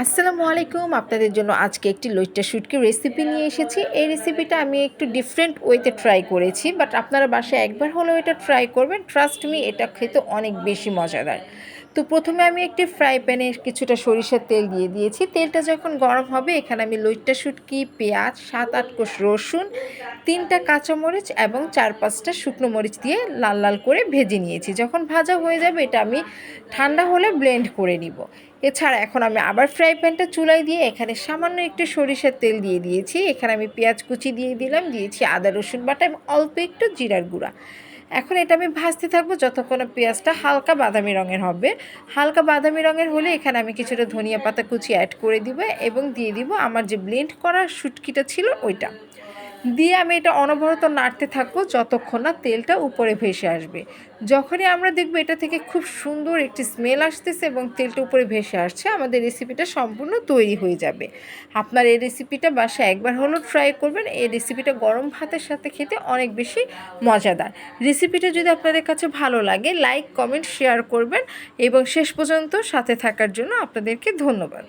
আসসালামু আলাইকুম। আপনাদের জন্য আজকে একটি লইট্টা শুটকির রেসিপি নিয়ে এসেছি। এই রেসিপিটা আমি একটু ডিফারেন্ট ওয়েতে ট্রাই করেছি। বাট আপনারা বাসায় একবার হলেও এটা ট্রাই করবেন। ট্রাস্ট মি, এটা খেতে অনেক বেশি মজাদার। তো প্রথমে আমি একটি ফ্রাই প্যানে কিছুটা সরিষার তেল দিয়ে দিয়েছি। তেলটা যখন গরম হবে এখানে আমি লইট্টা শুটকি, পেঁয়াজ, ৭-৮ কোষ রসুন, ৩টা কাঁচামরিচ এবং ৪-৫টা শুকনো মরিচ দিয়ে লাল লাল করে ভেজে নিয়েছি। যখন ভাজা হয়ে যাবে এটা আমি ঠান্ডা হলে ব্লেন্ড করে নিব। এছাড়া এখন আমি আবার ফ্রাই প্যানটা চুলায় দিয়ে এখানে সামান্য একটু সরিষার তেল দিয়ে দিয়েছি। এখানে আমি পেঁয়াজ কুচি দিয়ে দিলাম, দিয়েছি আদা রসুন বাটা এবং অল্প একটু জিরার গুঁড়া। এখন এটা আমি ভাজতে থাকবো যতক্ষণ না পেঁয়াজটা হালকা বাদামি রঙের হবে। হালকা বাদামি রঙের হলে এখানে আমি কিছুটা ধনিয়া পাতা কুচি অ্যাড করে দিব এবং দিয়ে দিব আমার যে ব্লেন্ড করা শুটকিটা ছিল ওইটা। দিয়ে আমি এটা অনবরত নাড়তে থাকবো যতক্ষণ না তেলটা উপরে ভেসে আসবে। যখনই আমরা দেখব এটা থেকে খুব সুন্দর একটি স্মেল আসতেছে এবং তেলটা উপরে ভেসে আসছে, আমাদের রেসিপিটা সম্পূর্ণ তৈরি হয়ে যাবে। আপনার এই রেসিপিটা বাসায় একবার হলেও ট্রাই করবেন। এই রেসিপিটা গরম ভাতের সাথে খেতে অনেক বেশি মজাদার। রেসিপিটা যদি আপনাদের কাছে ভালো লাগে, লাইক, কমেন্ট, শেয়ার করবেন এবং শেষ পর্যন্ত সাথে থাকার জন্য আপনাদেরকে ধন্যবাদ।